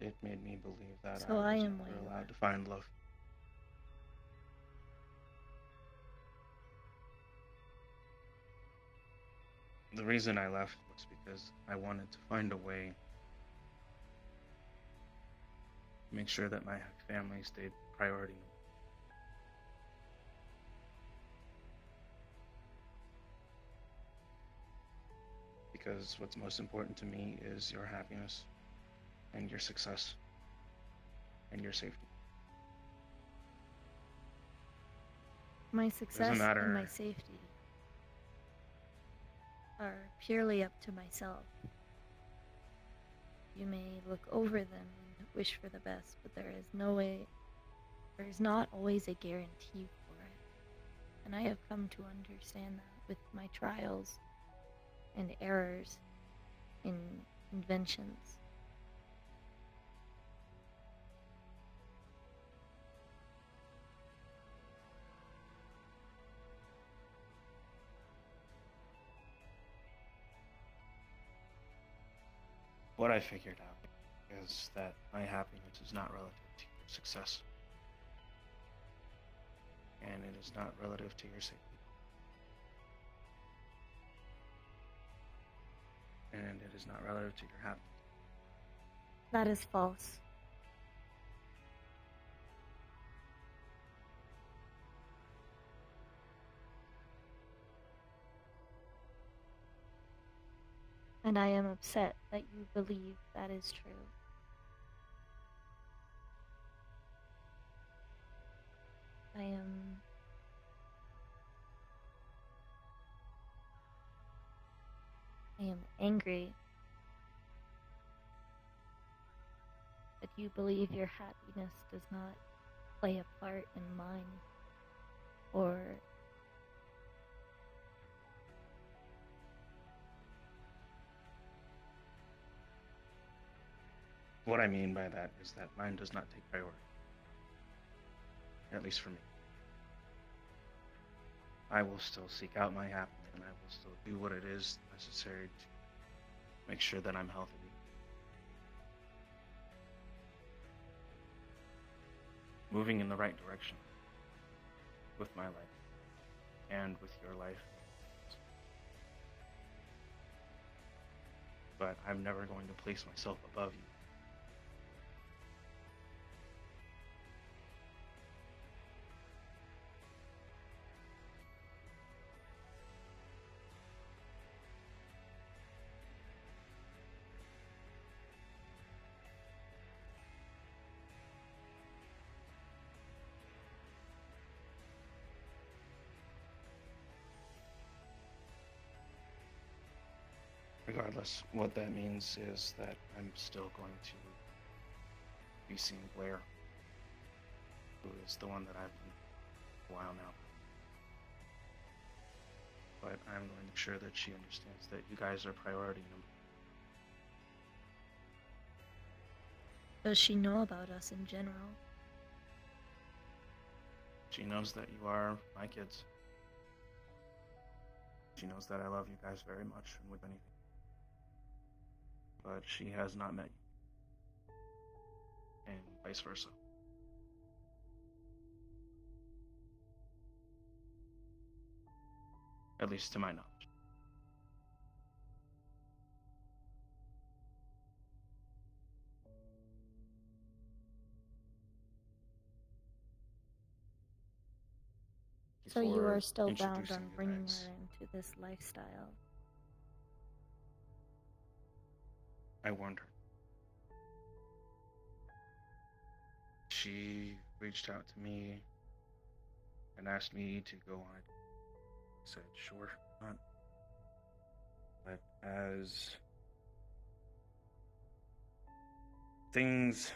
It made me believe that
So
I
I
was
am
never
where you
allowed
are.
to find love. The reason I left was because I wanted to find a way to make sure that my family stayed priority. Because what's most important to me is your happiness and your success and your safety.
My success and
matter.
my safety are purely up to myself. You may look over them and wish for the best, but there is not always a guarantee for it. And I have come to understand that with my trials and errors in inventions.
What I figured out is that my happiness is not relative to your success. And it is not relative to your safety. And it is not relative to your happiness.
That is false. And I am upset that you believe that is true. I am angry that you believe your happiness does not play a part in mine, or
What I mean by that is that mine does not take priority. At least for me. I will still seek out my happiness and I will still do what it is necessary to make sure that I'm healthy. Moving in the right direction. with my life and with your life. But I'm never going to place myself above you. Regardless, what that means is that I'm still going to be seeing Blair, who is the one that I've been for a while now. But I'm going to make sure that she understands that you guys are priority number.
Does she know about us in general?
She knows that you are my kids. She knows that I love you guys very much and with anything. But she has not met you. And vice versa. At least to my knowledge.
So you
Before
are still bound
introducing
on
you
bringing
guys,
her into this lifestyle.
I warned her. She reached out to me and asked me to go on it. I said, sure, not. But as things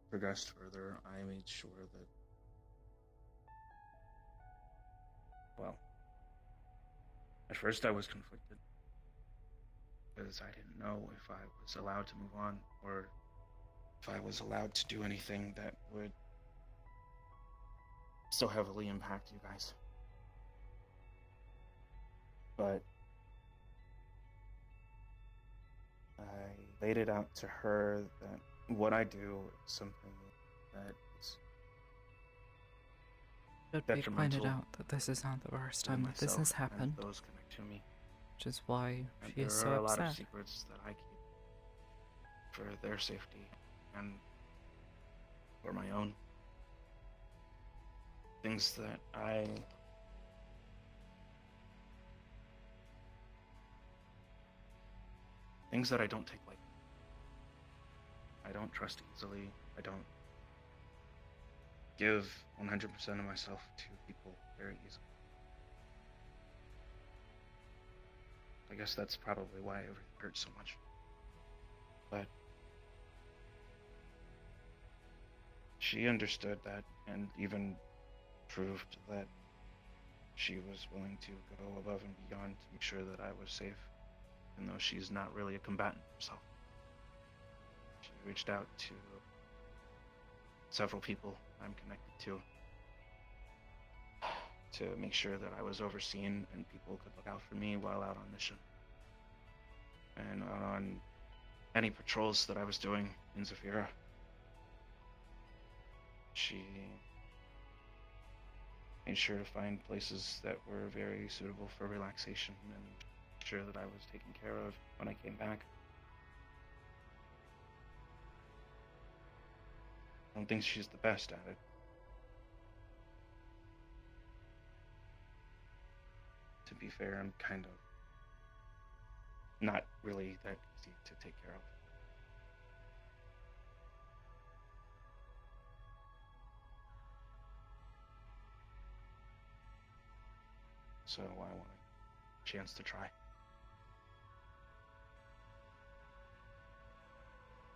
progressed further, I made sure that, well, at first I was conflicted because I didn't know if I was allowed to move on or if I was allowed to do anything that would so heavily impact you guys. But I laid it out to her that what I do is something that is
Should be
detrimental
pointed out that this is not the first
to
time that this has
myself
happened,
and those connect to me.
which is why
And
she
there
is
are
so
a lot of
upset.
secrets that I keep for their safety and for my own. Things that I don't take lightly. I don't trust easily. I don't give 100% of myself to people very easily. I guess that's probably why everything hurts so much. But she understood that and even proved that she was willing to go above and beyond to make sure that I was safe, even though she's not really a combatant herself. She reached out to several people I'm connected to make sure that I was overseen and people could look out for me while out on mission. And on any patrols that I was doing in Zafira, she made sure to find places that were very suitable for relaxation and make sure that I was taken care of when I came back. I don't think she's the best at it. To be fair, I'm kind of not really that easy to take care of. So I want a chance to try.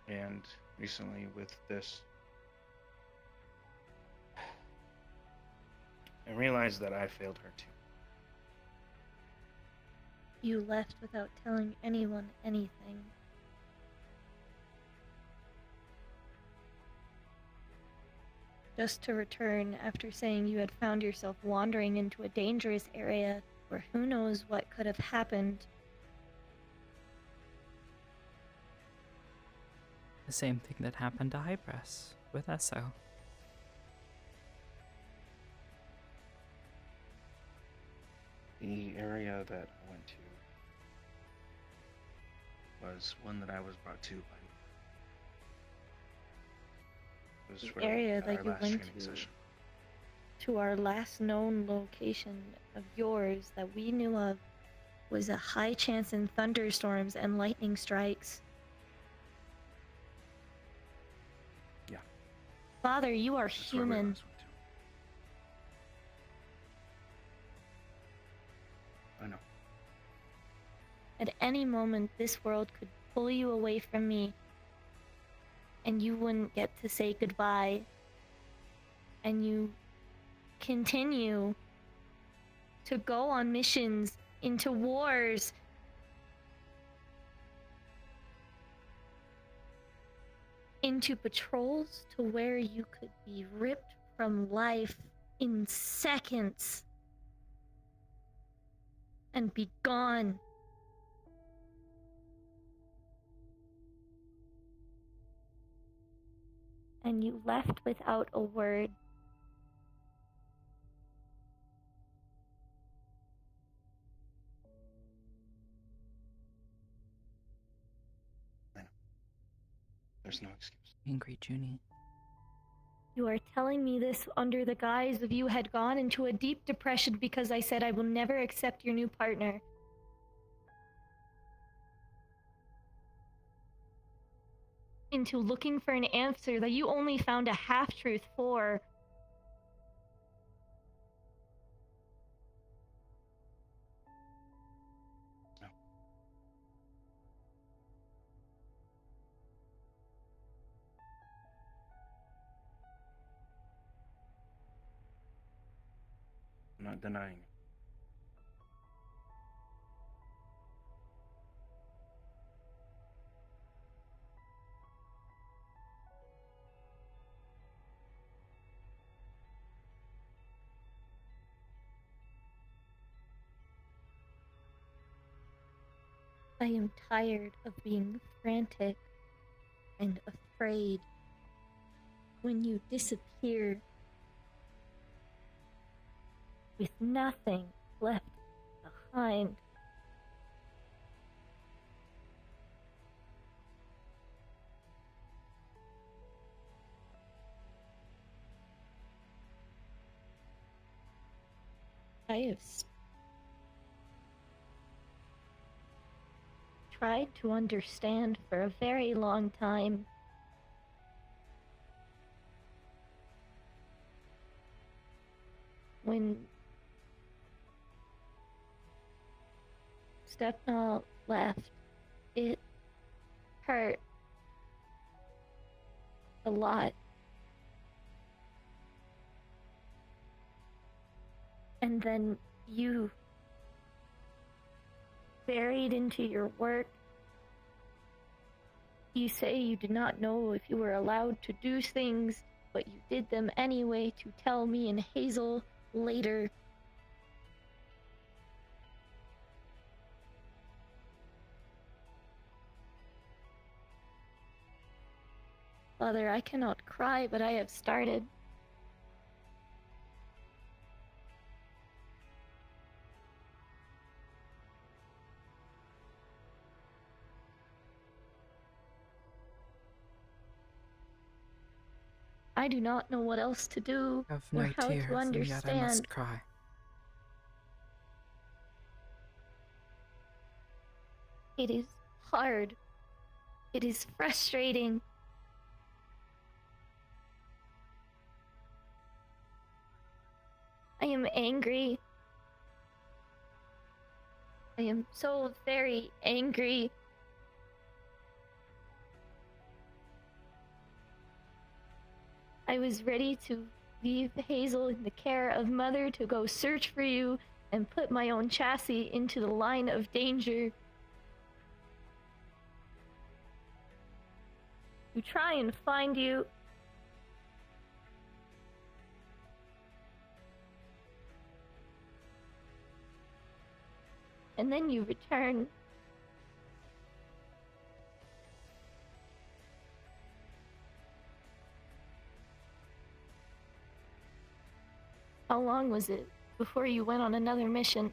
And recently with this, I realized that I failed her too.
You left without telling anyone anything. Just to return after saying you had found yourself wandering into a dangerous area where who knows what could have happened.
The same thing that happened to Hybris with Esso.
The area that I went to was one that I was brought to by. It was
The
where
area
we had
that
our
you
last
went
training
to.
session.
To our last known location of yours that we knew of was a high chance in thunderstorms and lightning strikes.
Yeah.
Father, you are
That's where we
human.
last went to. I know.
At any moment, this world could pull you away from me, and you wouldn't get to say goodbye. And you continue to go on missions into wars. Into patrols to where you could be ripped from life in seconds and be gone. And you left without a word.
There's no excuse.
Angry Junie.
You are telling me this under the guise of you had gone into a deep depression because I said I will never accept your new partner. Into looking for an answer that you only found a half-truth for.
No. I'm not denying it.
I am tired of being frantic and afraid when you disappear with nothing left behind. I have tried to understand for a very long time. When Stepnall left, it hurt a lot. And then you buried into your work. You say you did not know if you were allowed to do things, but you did them anyway to tell me and Hazel later. Father, I cannot cry, but I have started. I do not know what else to do
Have
or
no
how
tears,
to
and yet I
understand.
must cry.
It is hard. It is frustrating. I am angry. I am so very angry. I was ready to leave Hazel in the care of Mother to go search for you and put my own chassis into the line of danger. To try and find you. And then you return. How long was it before you went on another mission?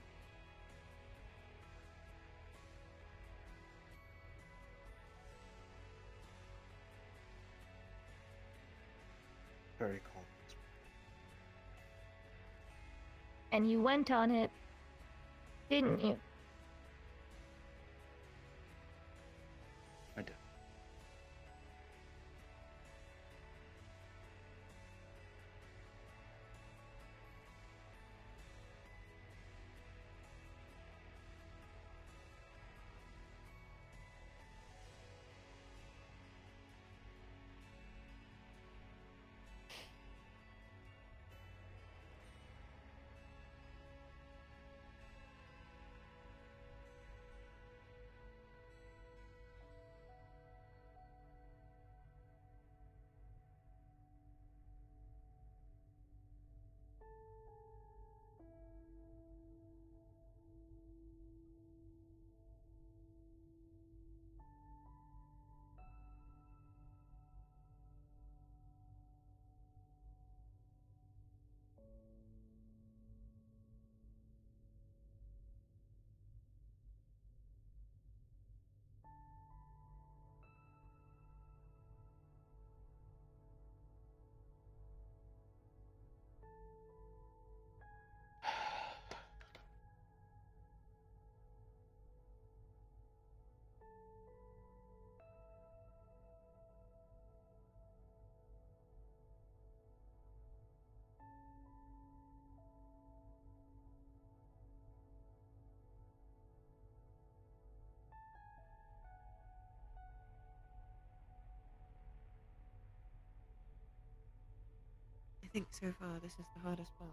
very calm.
And you went on it, didn't you?
I did.
I think so far this is the hardest part.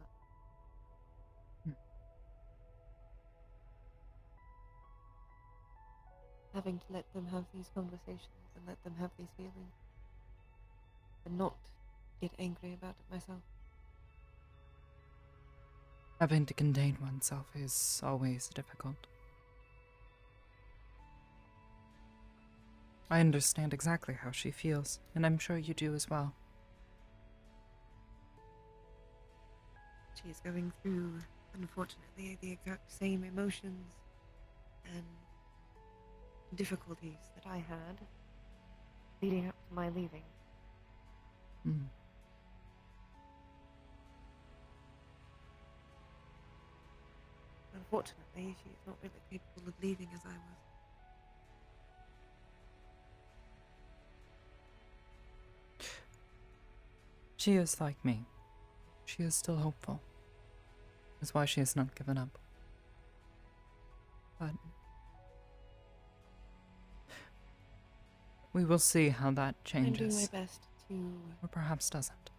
Having to let them have these conversations and let them have these feelings. And not get angry about it myself.
Having to contain oneself is always difficult. I understand exactly how she feels, and I'm sure you do as well.
She is going through, unfortunately, the exact same emotions and difficulties that I had leading up to my leaving.
Hmm.
Unfortunately, she's not really capable of leaving as I was.
She is like me. She is still hopeful. That's why she has not given up. But we will see how that
I'm doing
changes,
my best to...
or perhaps doesn't.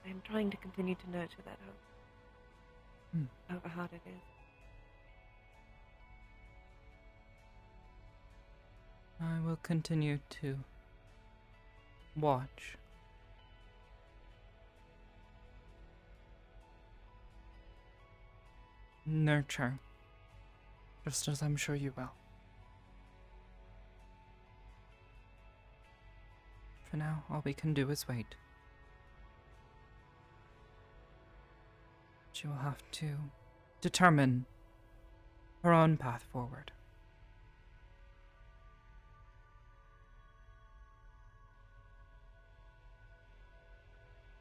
I'm trying to continue to nurture that hope. However hard it is.
I will continue to watch. Nurture. Just as I'm sure you will. For now, all we can do is wait. She will have to determine her own path forward.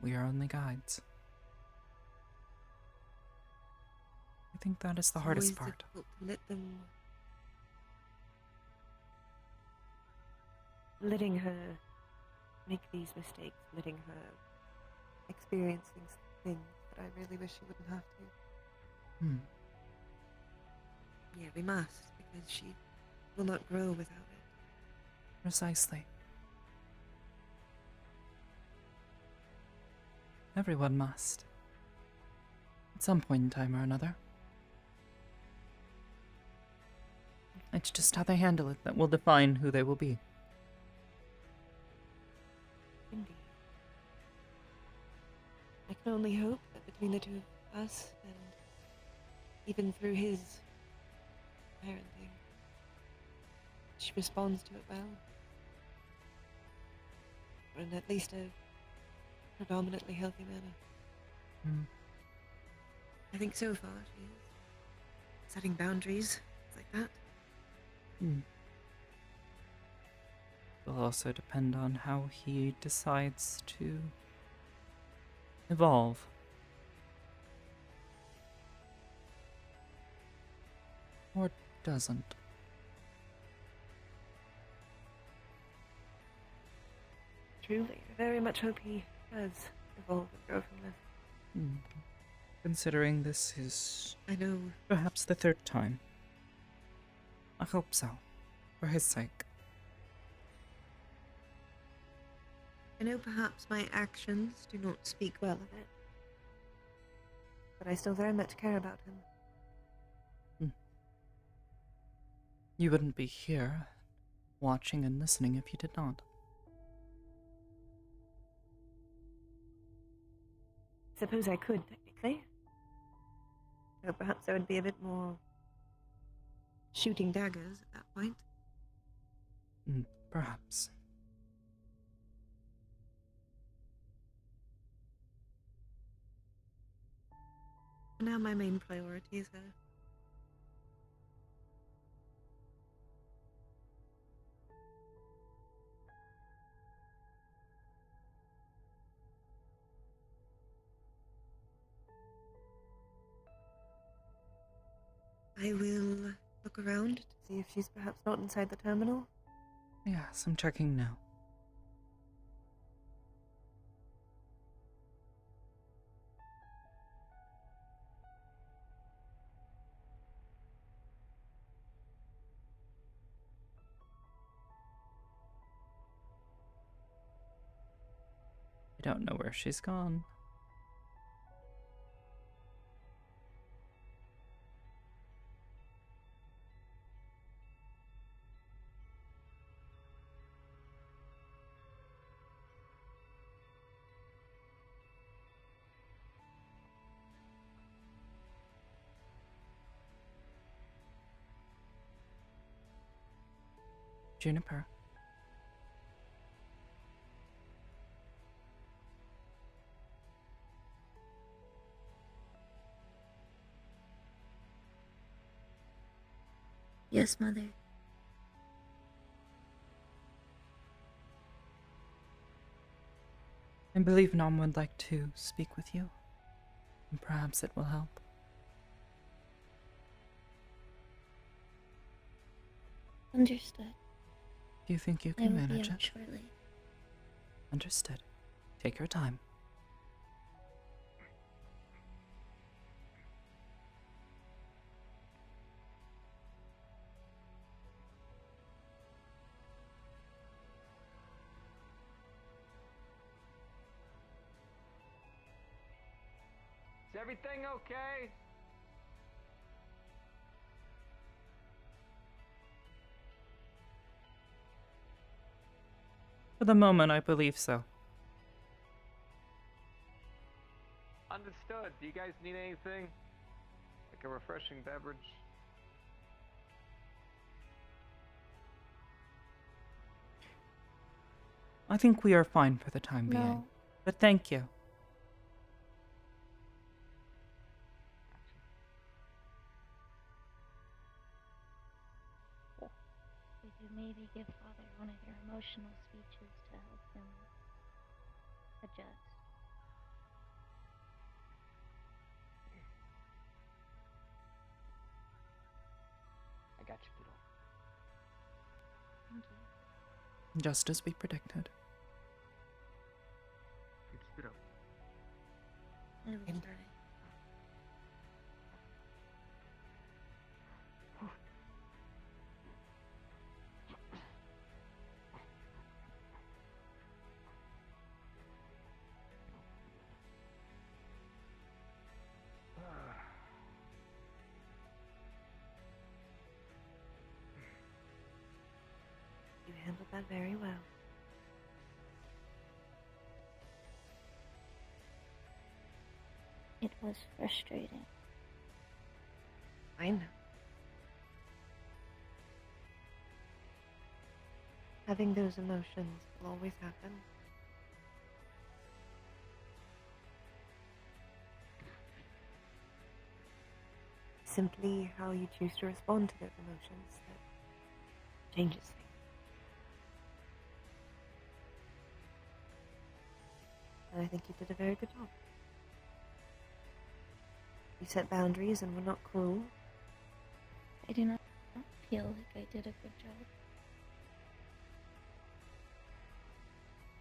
We are only guides. I think that is the
It's
hardest
always
part.
difficult to let them... letting her make these mistakes, letting her experience things that I really wish she wouldn't have to. Yeah, we must, because she will not grow without it.
Precisely. Everyone must. At some point in time or another. It's just how they handle it that will define who they will be.
Indeed. I can only hope that between the two of us, and even through his parenting, she responds to it well. Or in at least a predominantly healthy manner. I think so far she is. Setting boundaries, things like that.
will also depend on how he decides to evolve. Or doesn't.
Truly, I very much hope he does evolve and grow from this.
Considering this is
I know.
perhaps the third time. I hope so, for his sake.
I know perhaps my actions do not speak well of it, but I still very much care about him.
You wouldn't be here, watching and listening if you did not.
Suppose I could, technically. So perhaps there would be a bit more shooting daggers at that point.
Perhaps.
For now, my main priority is her. I will look around to see if she's perhaps not inside the terminal.
Yes, I'm checking now. I don't know where she's gone. Juniper.
Yes, Mother.
I believe Nom would like to speak with you, and perhaps it will help.
Understood.
Do you think you
I
can
will be
manage
out
it?
shortly.
Understood. Take your time.
Is everything okay?
For the moment, I believe so.
Understood. Do you guys need anything? Like a refreshing beverage?
I think we are fine for the time being.
No.
But thank you.
We could maybe give Father one of your emotional speeches to help him adjust.
I got you, kiddo.
Thank you.
Just as we predicted.
Keep it up.
I will try.
You handled that very well.
It was frustrating.
I know. Having those emotions will always happen. Simply how you choose to respond to those emotions that changes things. And I think you did a very good job. You set boundaries and were not cruel.
I do not feel like I did a good job.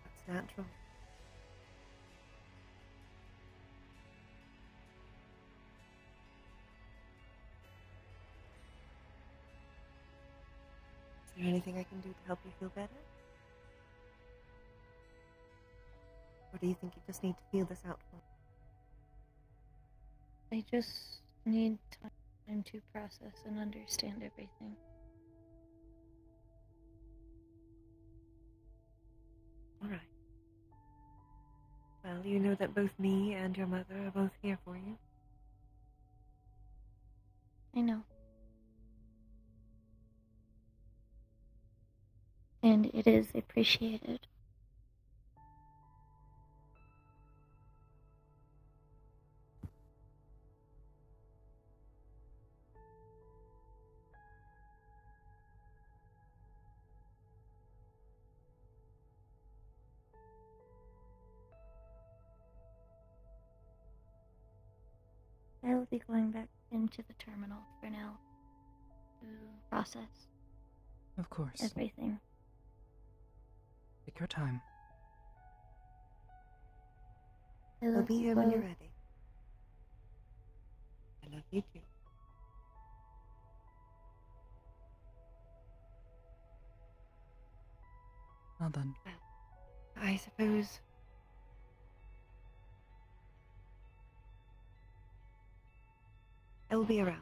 That's natural. Is there anything I can do to help you feel better? Or do you think you just need to feel this out for?
I just need time to process and understand everything.
All right. Well, you know that both me and your mother are both here for you.
I know. And it is appreciated. I will be going back into the terminal for now to process
Of course.
everything.
Take your time.
I'll be here when you're ready. I love you too.
Well then.
I suppose I will be around.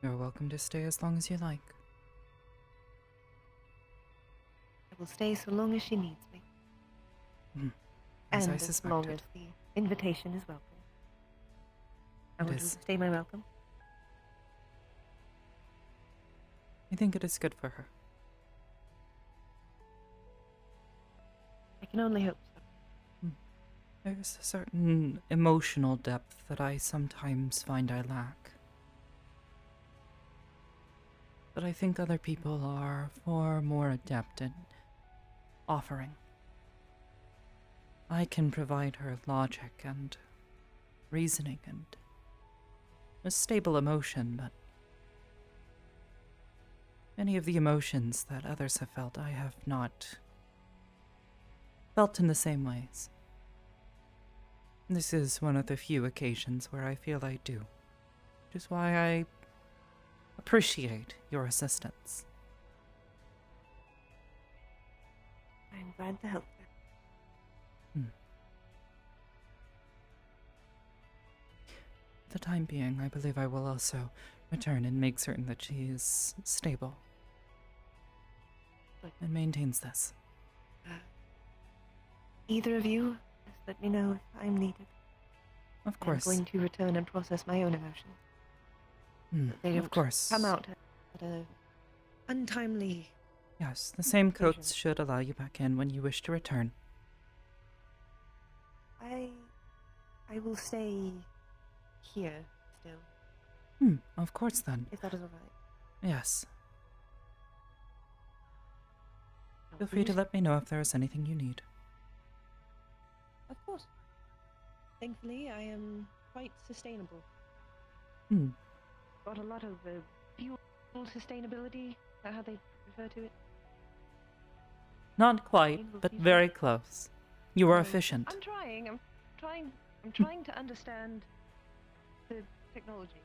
You're welcome to stay as long as you like.
I will stay so long as she needs me.
As
and
I
as long
suspected.
as the invitation is welcome. I
It
will
is.
stay my welcome.
I think it is good for her.
I can only hope so.
There's a certain emotional depth that I sometimes find I lack. But I think other people are far more adept at offering. I can provide her logic and reasoning and a stable emotion, but many of the emotions that others have felt, I have not felt in the same ways. This is one of the few occasions where I feel I do, which is why I appreciate your assistance.
I'm glad to help her.
For the time being, I believe I will also return and make certain that she is stable and maintains this.
Either of you, just let me know if I'm needed.
Of course.
I'm going to return and process my own emotions. They don't
Of course.
come out at a untimely.
Yes, the same
occasion.
coats should allow you back in when you wish to return.
I will stay here still,
Of course then.
if that is all right.
Yes. Feel free to let me know if there is anything you need.
Of course. Thankfully, I am quite sustainable. Got a lot of fuel sustainability. Is that how they refer to it?
Not quite, but very close. You are efficient.
I'm trying to understand the technology.